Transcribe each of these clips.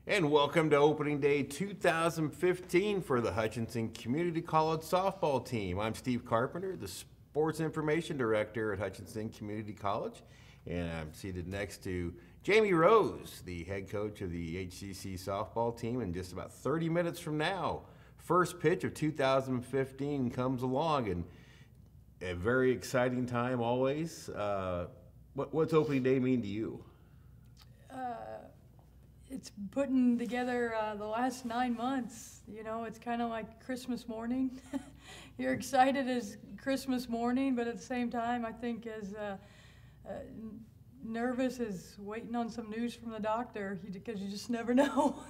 And welcome to opening day 2015 for the Hutchinson Community College softball team. I'm Steve Carpenter, the Sports Information Director at Hutchinson Community College, and I'm seated next to Jamie Rose, the head coach of the HCC softball team. And just about 30 minutes from now, first pitch of 2015 comes along, and a very exciting time always. What's opening day mean to you? It's putting together the last 9 months. You know, it's kind of like Christmas morning. You're excited as Christmas morning, but at the same time, I think as nervous as waiting on some news from the doctor, because you just never know.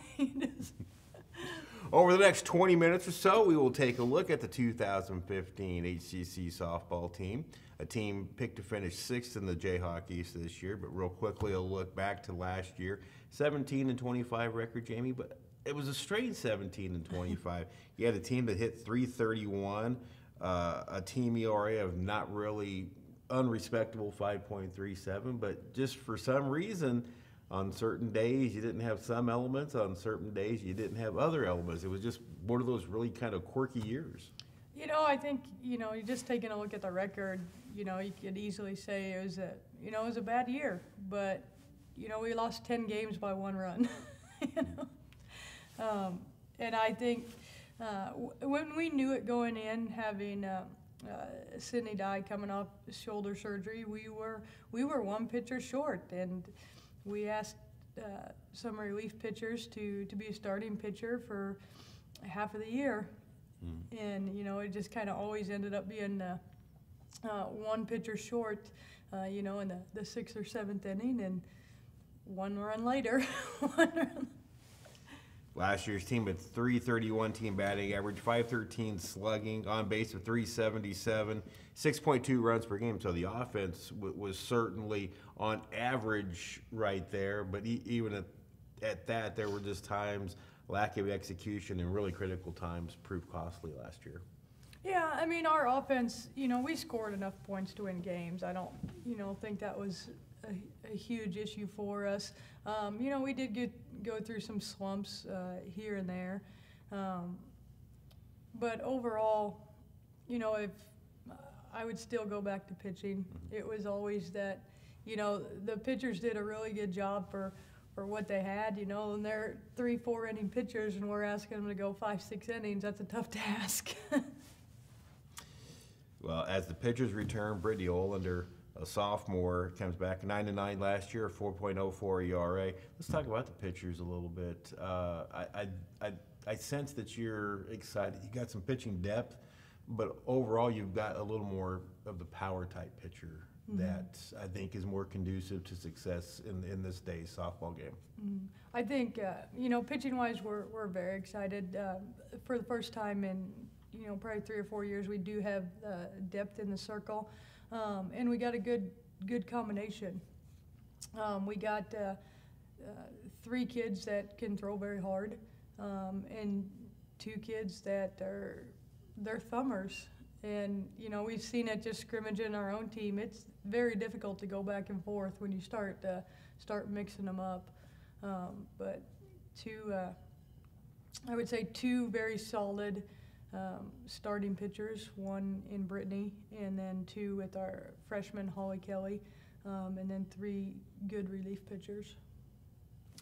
Over the next 20 minutes or so, we will take a look at the 2015 HCC softball team, a team picked to finish 6th in the Jayhawk East this year. But real quickly, I'll look back to last year. 17-25 record, Jamie, but it was a strange 17-25. You had a team that hit .331, a team ERA of not really unrespectable 5.37, but just for some reason, on certain days you didn't have some elements, on certain days you didn't have other elements. It was just one of those really kind of quirky years. You know, I think, you're just taking a look at the record, you could easily say it was a bad year, but we lost 10 games by 1 run. And I think when we knew it going in, having Sydney Dye coming off shoulder surgery, we were 1 pitcher short, and we asked some relief pitchers to be a starting pitcher for half of the year. And it just kind of always ended up being 1 pitcher short, in the 6th or 7th inning, and 1 run later. Last year's team had .331 team batting average, .513 slugging, on base of .377, 6.2 runs per game. So the offense was certainly on average right there, but even at that, there were just times, lack of execution and really critical times proved costly last year. Yeah, I mean, our offense, we scored enough points to win games. I don't, think that was a huge issue for us. We did go through some slumps here and there. But overall, if I would still go back to pitching, it was always that, the pitchers did a really good job for what they had, and they're 3-4 inning pitchers, and we're asking them to go 5-6 innings. That's a tough task. Well, as the pitchers return, Brittany Olander, a sophomore, comes back 9-9 last year, 4.04 ERA. Let's talk about the pitchers a little bit. I sense that you're excited. You got some pitching depth, but overall you've got a little more of the power type pitcher that I think is more conducive to success in this day's softball game. I think, pitching-wise, we're very excited. For the first time in, probably 3 or 4 years, we do have depth in the circle. And we got a good combination. We got 3 kids that can throw very hard, and 2 kids that they're thumbers. And we've seen it just scrimmaging our own team. It's very difficult to go back and forth when you start mixing them up. But I would say 2 very solid starting pitchers, 1 in Brittany, and then 2 with our freshman Holly Kelly, and then 3 good relief pitchers.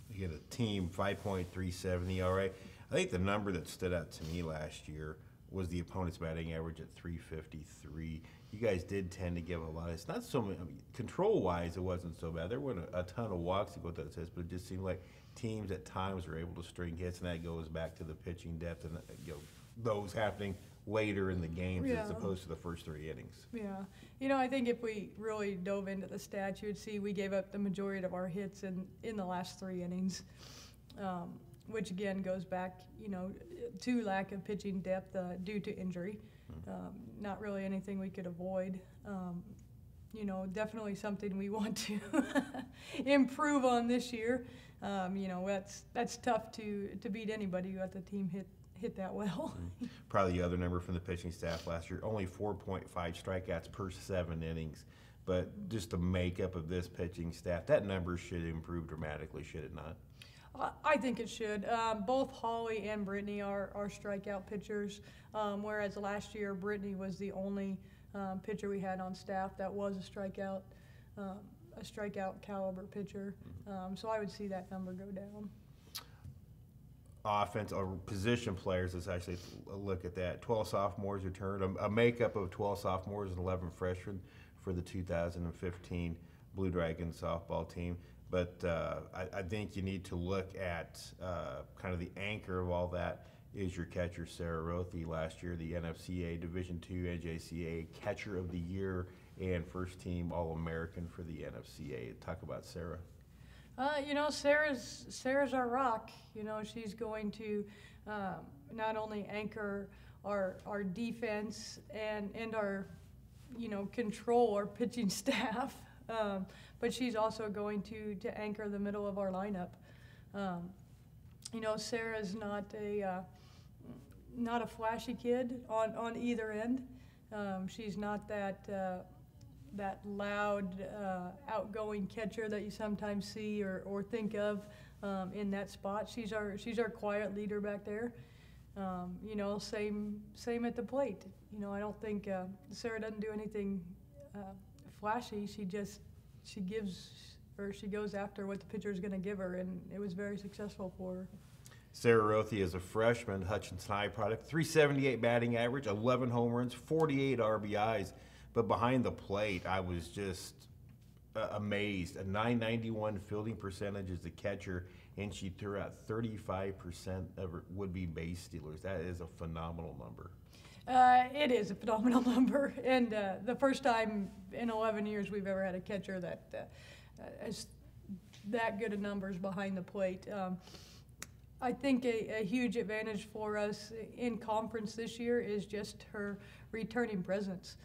You get a team 5.37 ERA. I think the number that stood out to me last year was the opponent's batting average at .353. You guys did tend to give a lot. It's not so many, control-wise, it wasn't so bad. There weren't a ton of walks to go through this, but it just seemed like teams at times were able to string hits, and that goes back to the pitching depth and those happening later in the games as opposed to the first 3 innings. Yeah. I think if we really dove into the stats, you would see we gave up the majority of our hits in the last 3 innings, which again goes back, to lack of pitching depth due to injury. Not really anything we could avoid. Definitely something we want to improve on this year. That's tough to beat anybody who let the team hit that well. Probably the other number from the pitching staff last year, only 4.5 strikeouts per 7 innings. But just the makeup of this pitching staff, that number should improve dramatically, should it not? I think it should. Both Holly and Brittany are strikeout pitchers, whereas last year Brittany was the only pitcher we had on staff that was a strikeout caliber pitcher. So I would see that number go down. Offense or position players, let's actually look at that. 12 sophomores returned, a makeup of 12 sophomores and 11 freshmen for the 2015 Blue Dragon softball team. But I think you need to look at kind of the anchor of all that is your catcher, Sarah Rothy, last year, the NFCA Division II NJCA Catcher of the Year and first team All-American for the NFCA. Talk about Sarah. You know, Sarah's our rock. You know, she's going to not only anchor our defense and our, you know, control our pitching staff, but she's also going to anchor the middle of our lineup. You know, Sarah's not a flashy kid on either end. She's not that loud, outgoing catcher that you sometimes see or think of in that spot. She's our quiet leader back there. You know, same at the plate. You know, I don't think Sarah doesn't do anything flashy. She goes after what the pitcher's going to give her, and it was very successful for her. Sarah Rothy is a freshman, Hutchinson High product, 378 batting average, 11 home runs, 48 RBIs. But behind the plate, I was just amazed. A .991 fielding percentage as a catcher, and she threw out 35% of her would-be base stealers. That is a phenomenal number. It is a phenomenal number, and the first time in 11 years we've ever had a catcher that has that good of numbers behind the plate. I think a huge advantage for us in conference this year is just her returning presence.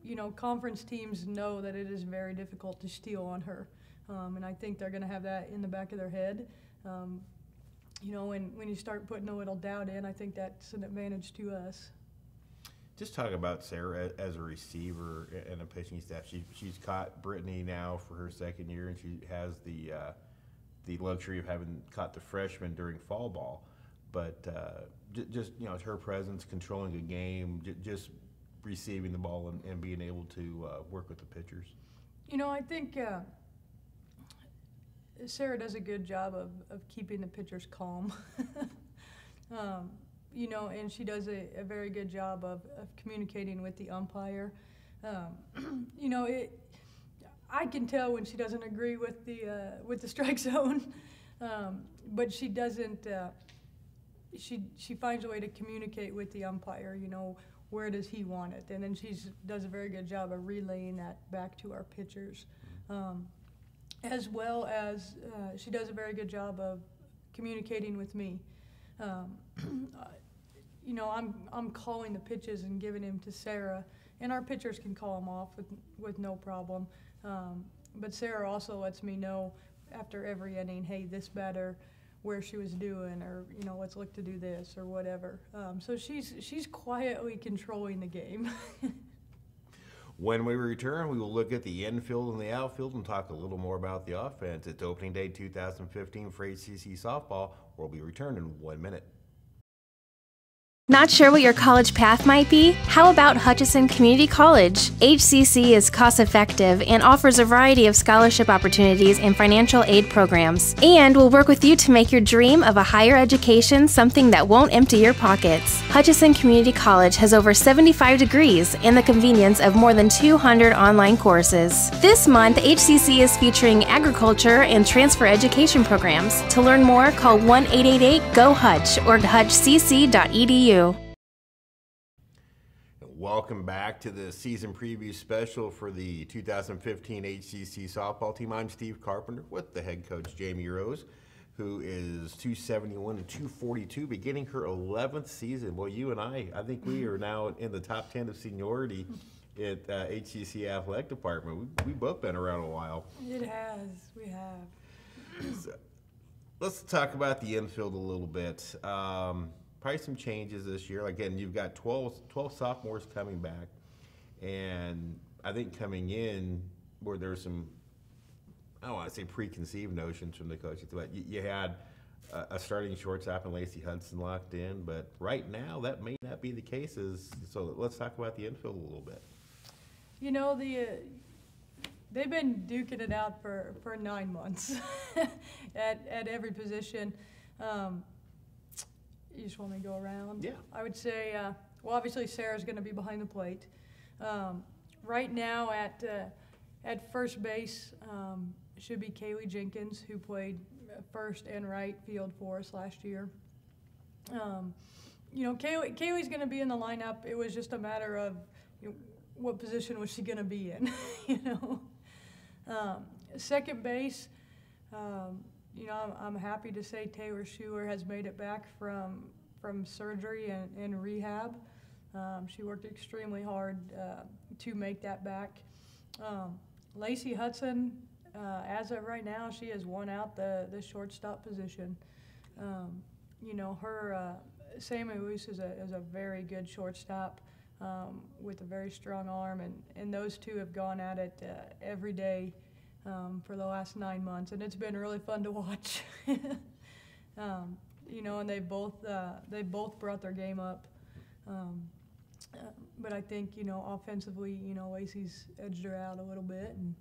You know, conference teams know that it is very difficult to steal on her, and I think they're going to have that in the back of their head. You know, when you start putting a little doubt in, I think that's an advantage to us. Just talk about Sarah as a receiver and a pitching staff. She's caught Brittany now for her second year, and she has the luxury of having caught the freshman during fall ball. But just, you know, her presence, controlling a game, just receiving the ball and being able to work with the pitchers. You know, I think Sarah does a good job of keeping the pitchers calm. You know, and she does a very good job of communicating with the umpire. You know, I can tell when she doesn't agree with the strike zone, but she doesn't. She finds a way to communicate with the umpire. You know, where does he want it, and then she does a very good job of relaying that back to our pitchers, as well as she does a very good job of communicating with me. You know, I'm calling the pitches and giving them to Sarah, and our pitchers can call them off with no problem. But Sarah also lets me know after every inning, hey, this batter, where she was doing, or, you know, let's look to do this or whatever. So she's quietly controlling the game. When we return, we will look at the infield and the outfield and talk a little more about the offense. It's opening day 2015 for HCC softball. We'll be returned in 1 minute. Not sure what your college path might be? How about Hutchinson Community College? HCC is cost-effective and offers a variety of scholarship opportunities and financial aid programs, and will work with you to make your dream of a higher education something that won't empty your pockets. Hutchinson Community College has over 75 degrees and the convenience of more than 200 online courses. This month, HCC is featuring agriculture and transfer education programs. To learn more, call 1-888-GO-HUTCH or hutchcc.edu. Welcome back to the season preview special for the 2015 HCC softball team. I'm Steve Carpenter with the head coach Jamie Rose, who is 271 and 242, beginning her 11th season. Well, you and I think we are now in the top 10 of seniority at HCC athletic department. We've both been around a while. It has. We have. So, let's talk about the infield a little bit. Probably some changes this year. Again, you've got 12 sophomores coming back, and I think coming in where there's some I don't want to say preconceived notions from the coaches, but you had a starting shortstop in Lacey Hutchinson locked in, but right now that may not be the case. So let's talk about the infield a little bit. You know, they've been duking it out for 9 months at every position. You just want me to go around? Yeah. I would say, well, obviously Sarah's going to be behind the plate. Right now at first base should be Kaylee Jenkins, who played first and right field for us last year. You know, Kaylee's going to be in the lineup. It was just a matter of, you know, what position was she going to be in, you know. Second base, you know, I'm happy to say Taylor Schuler has made it back from surgery and rehab. She worked extremely hard to make that back. Lacey Hutchinson, as of right now, she has won out the shortstop position. You know, her Sammy Luce is a very good shortstop with a very strong arm, and those two have gone at it every day for the last 9 months, and it's been really fun to watch. You know, and they both brought their game up. But I think, you know, offensively, you know, Lacey's edged her out a little bit, and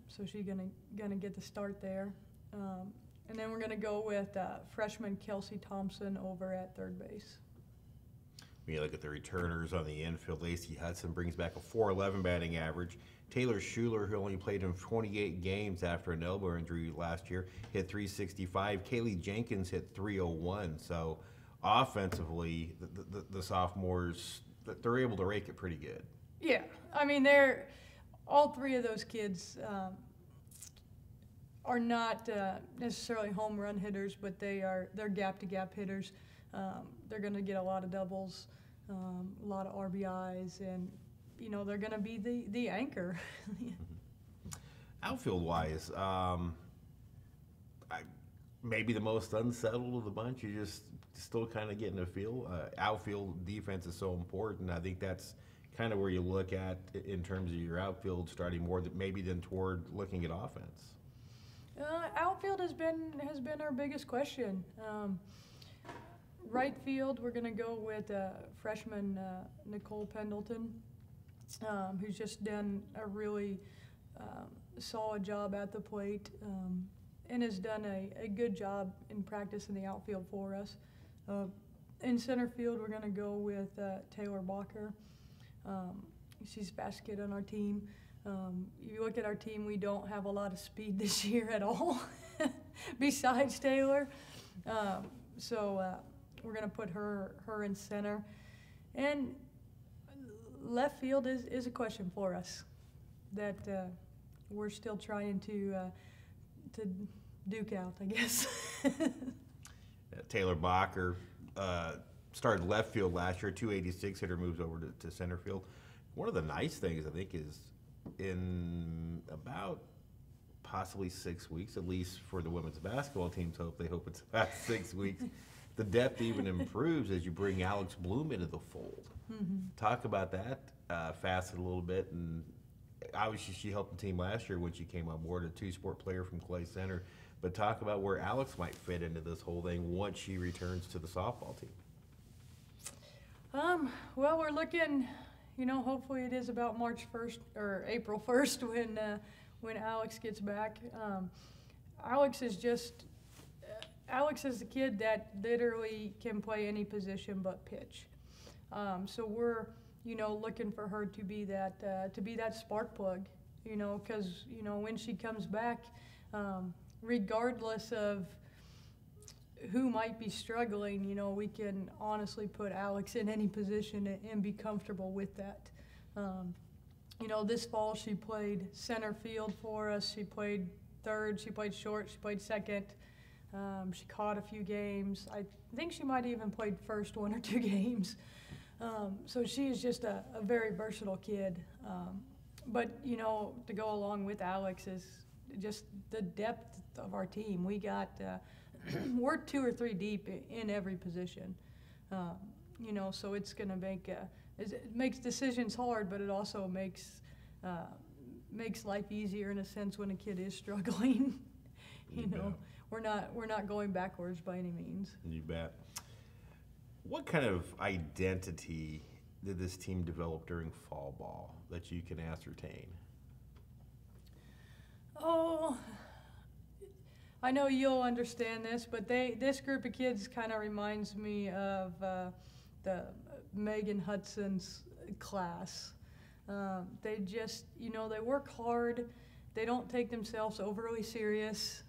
so she's gonna get the start there. And then we're gonna go with freshman Kelsey Thompson over at third base. When you look at the returners on the infield, Lacey Hutchinson brings back a .411 batting average. Taylor Schuler, who only played in 28 games after an elbow injury last year, hit .365. Kaylee Jenkins hit .301. So offensively, the sophomores, they're able to rake it pretty good. Yeah, I mean, all three of those kids are not necessarily home run hitters, but they're gap-to-gap hitters. They're going to get a lot of doubles, a lot of RBIs, and you know, they're going to be the anchor. Outfield-wise, maybe the most unsettled of the bunch. You're just still kind of getting a feel. Outfield defense is so important. I think that's kind of where you look at in terms of your outfield, starting more than toward looking at offense. Outfield has been our biggest question. Right field, we're going to go with freshman Nicole Pendleton, who's just done a really solid job at the plate and has done a good job in practice in the outfield for us. In center field, we're going to go with Taylor Bacher. She's the fastest kid on our team. You look at our team, we don't have a lot of speed this year at all, besides Taylor. So we're going to put her in center. And left field is a question for us that we're still trying to duke out, I guess. Taylor Bacher started left field last year, 286 hitter, moves over to center field. One of the nice things, I think, is in about possibly 6 weeks, at least for the women's basketball teams, they hope it's about 6 weeks, the depth even improves as you bring Alex Bloom into the fold. Mm-hmm. Talk about that facet a little bit. And obviously she helped the team last year when she came on board, a two-sport player from Clay Center. But talk about where Alex might fit into this whole thing once she returns to the softball team. Well, we're looking, you know, hopefully it is about March 1st or April 1st when Alex gets back. Alex is the kid that literally can play any position but pitch. So we're, you know, looking for her to be that spark plug, you know, because, you know, when she comes back, regardless of who might be struggling, you know, we can honestly put Alex in any position and be comfortable with that. You know, this fall she played center field for us. She played third, she played short, she played second. She caught a few games. I think she might have even played first 1 or 2 games. So she is just a very versatile kid. But, you know, to go along with Alex is just the depth of our team. We got, we're 2 or 3 deep in every position. You know, so it's going to it makes decisions hard, but it also makes makes life easier in a sense when a kid is struggling. you know, bet. we're not going backwards by any means. You bet. What kind of identity did this team develop during fall ball that you can ascertain? Oh, I know you'll understand this, but this group of kids kind of reminds me of the Megan Hudson's class. They just, they work hard. They don't take themselves overly serious.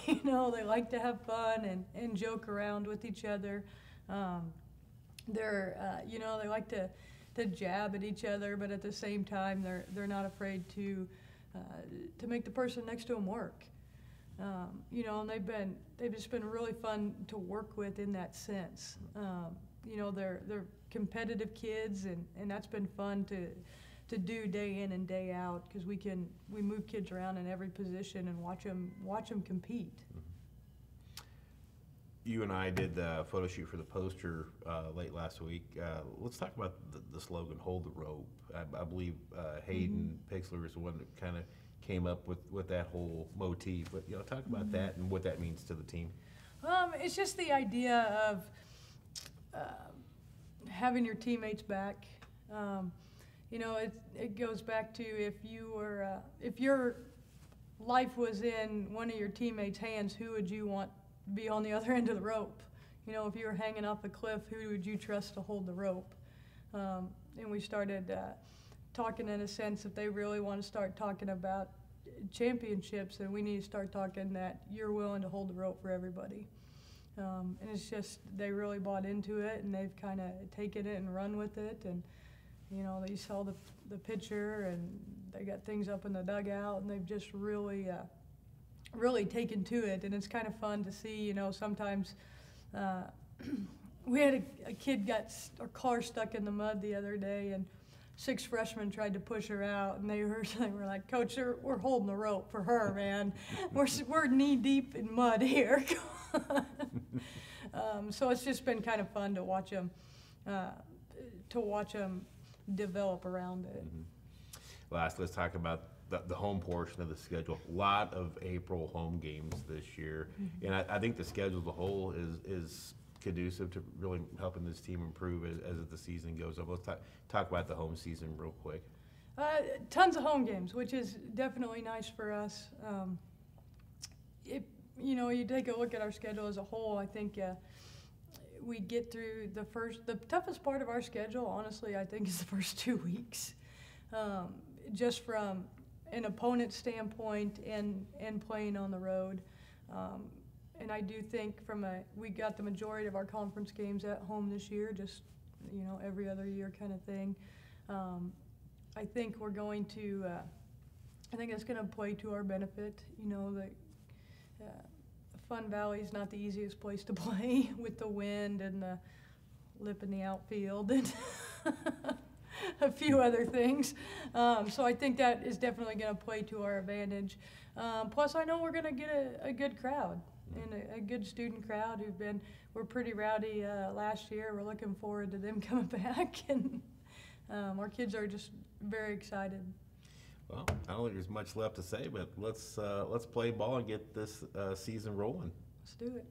They like to have fun and joke around with each other. They like to jab at each other, but at the same time, they're not afraid to make the person next to them work. And they've just been really fun to work with in that sense. They're competitive kids, and that's been fun to do day in and day out, because we move kids around in every position and watch them compete. You and I did the photo shoot for the poster late last week. Let's talk about the slogan, "Hold the Rope." I believe Hayden Pixler is the one that kind of came up with that whole motif. But talk about that and what that means to the team. It's just the idea of having your teammates back. It goes back to if your life was in one of your teammates' hands, who would you want to be on the other end of the rope? If you were hanging off a cliff, who would you trust to hold the rope? And we started talking in a sense, if they really want to start talking about championships, then we need to start talking that you're willing to hold the rope for everybody. And it's just, they really bought into it, and they've kind of taken it and run with it. And they saw the picture, and they got things up in the dugout, and they've just really taken to it. And it's kind of fun to see. Sometimes we had a kid got a car stuck in the mud the other day, and 6 freshmen tried to push her out, and they were like, "Coach, we're holding the rope for her, man. We're knee deep in mud here." So it's just been kind of fun to watch them develop around it. Last, let's talk about the home portion of the schedule. A lot of April home games this year, and I think the schedule as a whole is conducive to really helping this team improve as the season goes on. Let's talk about the home season real quick. Tons of home games, which is definitely nice for us. You take a look at our schedule as a whole, I think we get through the toughest part of our schedule, honestly, I think, is the first 2 weeks. Just from an opponent standpoint and playing on the road. And I do think we got the majority of our conference games at home this year, just, every other year kind of thing. I think we're going to, I think it's going to play to our benefit. Fun Valley is not the easiest place to play with the wind and the lip in the outfield and a few other things. So I think that is definitely going to play to our advantage. Plus, I know we're going to get a good crowd and a good student crowd were pretty rowdy last year. We're looking forward to them coming back, and our kids are just very excited. Well, I don't think there's much left to say, but let's play ball and get this season rolling. Let's do it.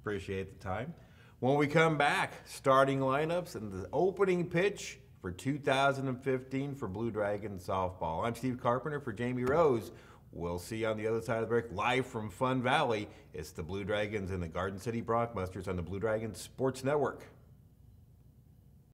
Appreciate the time. When we come back, starting lineups and the opening pitch for 2015 for Blue Dragon softball. I'm Steve Carpenter for Jamie Rose. We'll see you on the other side of the break, live from Fun Valley. It's the Blue Dragons and the Garden City Brockbusters on the Blue Dragons Sports Network.